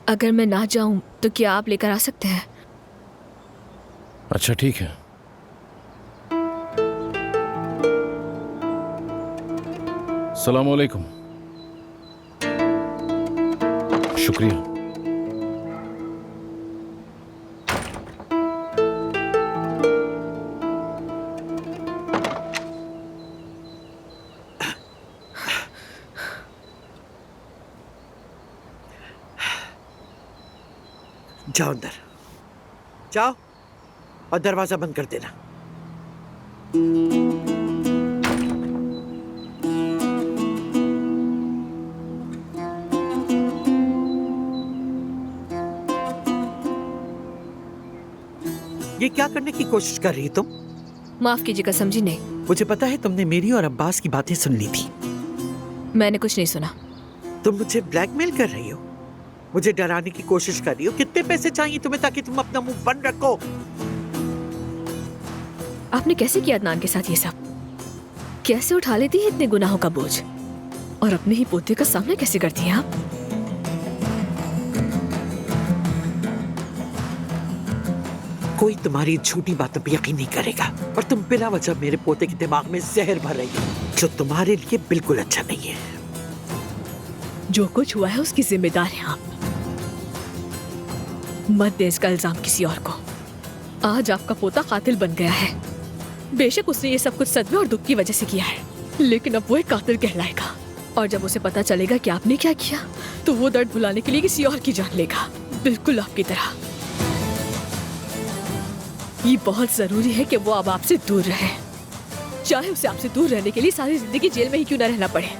अगर मैं ना जाऊं तो क्या आप लेकर आ सकते हैं? अच्छा ठीक है। सलाम अलैकुम। शुक्रिया। जाओ अंदर जाओ और दरवाजा बंद कर देना। ये क्या करने की कोशिश कर रही है तुम? माफ कीजिएगा, समझी नहीं। मुझे पता है तुमने मेरी और अब्बास की बातें सुन ली थी। मैंने कुछ नहीं सुना। तुम मुझे ब्लैकमेल कर रही हो, मुझे डराने की कोशिश कर रही हो। कितने पैसे चाहिए तुम्हें ताकि तुम अपना मुंह बंद रखो? आपने कैसे किया अदनान के साथ ये सब? कैसे उठा लेती है इतने गुनाहों का बोझ और अपने ही पोते का सामना कैसे करती हैं आप? कोई तुम्हारी झूठी बातों पर यकीन नहीं करेगा और तुम बिना वजह मेरे पोते के दिमाग में जहर भर रही हो जो तुम्हारे लिए बिल्कुल अच्छा नहीं है। जो कुछ हुआ है उसकी जिम्मेदार हैं आप। मत दे इसका इल्जाम किसी और को। आज आपका पोता कातिल बन गया है। बेशक उसने ये सब कुछ सदमे और दुख की वजह से किया है, लेकिन अब वो एक कातिल कहलाएगा और जब उसे पता चलेगा कि आपने क्या किया तो वो दर्द भुलाने के लिए किसी और की जान लेगा, बिल्कुल आपकी तरह। ये बहुत जरूरी है कि वो अब आपसे दूर रहे, चाहे उसे आपसे दूर रहने के लिए सारी जिंदगी जेल में ही क्यों न रहना पड़े।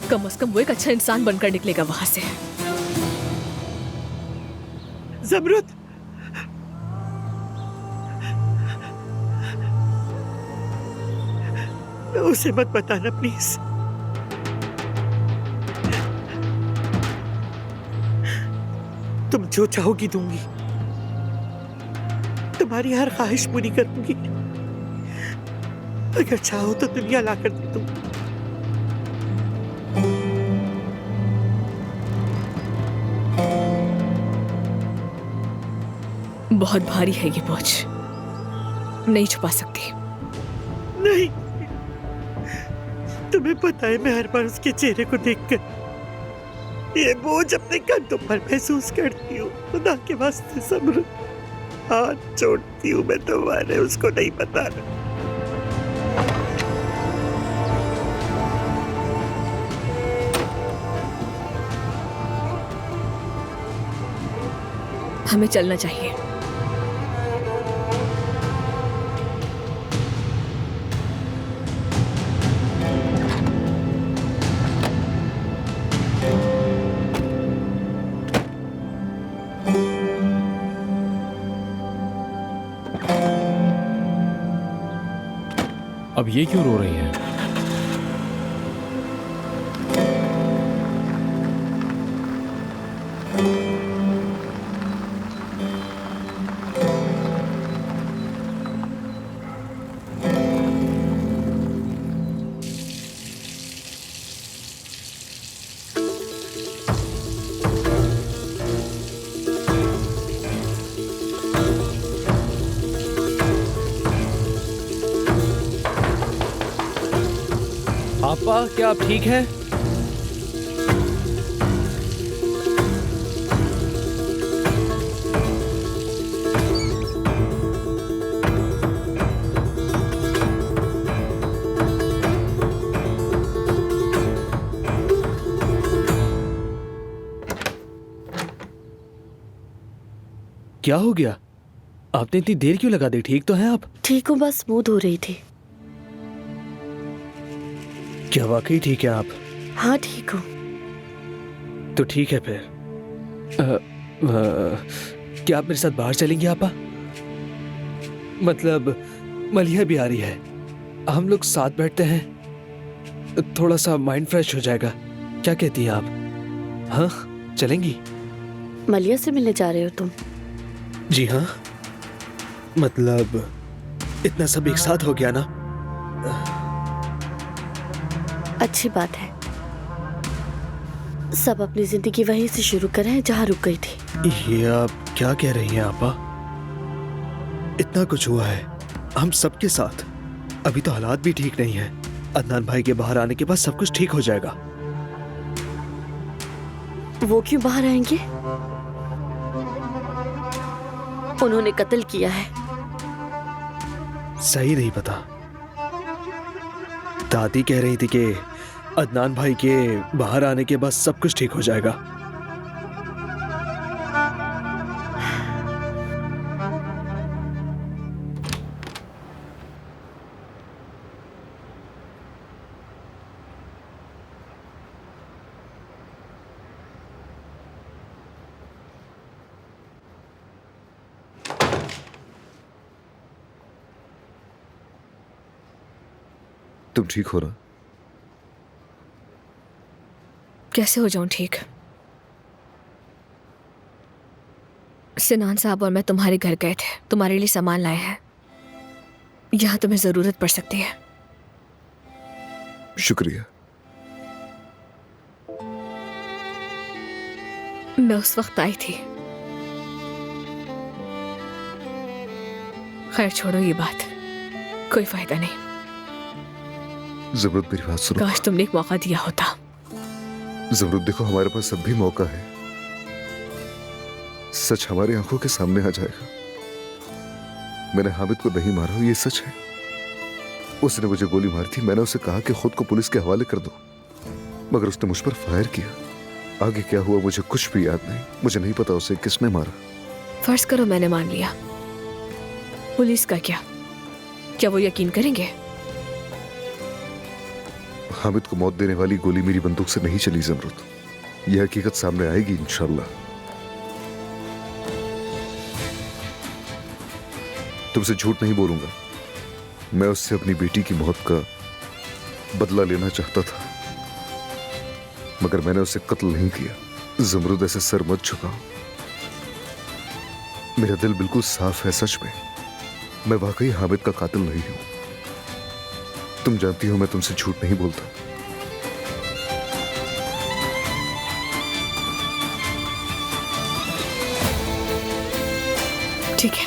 कम से कम वो एक अच्छा इंसान बनकर निकलेगा वहां से। ज़मरुद, उसे मत बताना प्लीज। तुम जो चाहोगी दूंगी, तुम्हारी हर ख्वाहिश पूरी करूंगी। अगर चाहो तो दुनिया लाकर दे दूंगी। बहुत भारी है ये बोझ, नहीं छुपा सकती। नहीं, तुम्हें पता है मैं हर बार उसके चेहरे को देखकर ये बोझ अपने कंधों पर महसूस करती हूँ। खुदा के वास्ते ज़मरुद, हाथ जोड़ती हूँ मैं तुम्हारे, उसको नहीं बताना। हमें चलना चाहिए। अब ये क्यों रो रही है? आपा, क्या आप ठीक हैं? क्या हो गया? आपने इतनी देर क्यों लगा दी? ठीक तो हैं आप? ठीक हूँ, बस मुंह धो रही थी। क्या वाकई ठीक है आप? हाँ ठीक हूँ। तो ठीक है फिर। क्या आप मेरे साथ बाहर चलेंगे आपा? मतलब मलिया भी आ रही है, हम लोग साथ बैठते हैं, थोड़ा सा माइंड फ्रेश हो जाएगा। क्या कहती हैं आप? हाँ, चलेंगी? मलिया से मिलने जा रहे हो तुम? जी हाँ, मतलब इतना सब एक साथ हो गया ना। अच्छी बात है। सब अपनी जिंदगी वहीं से शुरू करें जहाँ रुक गई थी। ये आप क्या कह रही हैं आपा? इतना कुछ हुआ है हम सबके साथ। अभी तो हालात भी ठीक नहीं है। अदनान भाई के बाहर आने के बाद सब कुछ ठीक हो जाएगा। वो क्यों बाहर आएंगे? उन्होंने कत्ल किया है। सही नहीं पता। दादी कह रही थी कि अदनान भाई के बाहर आने के बाद सब कुछ ठीक हो जाएगा। तुम ठीक हो ना? कैसे हो जाऊं ठीक? सिनान साहब और मैं तुम्हारे घर गए थे, तुम्हारे लिए सामान लाए हैं। यहाँ तुम्हें जरूरत पड़ सकती है। शुक्रिया। मैं उस वक्त आई थी। खैर छोड़ो ये बात, कोई फायदा नहीं। जमरुद मेरी बात सुनो। काश तुमने एक मौका दिया होता। जमरुद देखो, हमारे पास अब भी मौका है। सच हमारी आंखों के सामने आ जाएगा। मैंने हामिद को नहीं मारा, ये सच है। उसने मुझे गोली मारी थी। मैंने उसे कहा कि खुद को पुलिस के हवाले कर दो, मगर उसने मुझ पर फायर किया। आगे क्या हुआ मुझे कुछ भी याद नहीं। मुझे नहीं पता उसे किसने मारा। फर्ज करो मैंने मान लिया, पुलिस का क्या? क्या वो यकीन करेंगे? हामिद को मौत देने वाली गोली मेरी बंदूक से नहीं चली जमरुद। यह हकीकत सामने आएगी इंशाल्लाह। तुमसे झूठ नहीं बोलूंगा। मैं उससे अपनी बेटी की मौत का बदला लेना चाहता था, मगर मैंने उसे कत्ल नहीं किया। जमरुद ऐसे सर मत झुकाओ। मेरा दिल बिल्कुल साफ है। सच में मैं वाकई हामिद का कातिल नहीं हूं। तुम जानती हो मैं तुमसे झूठ नहीं बोलता। ठीक है,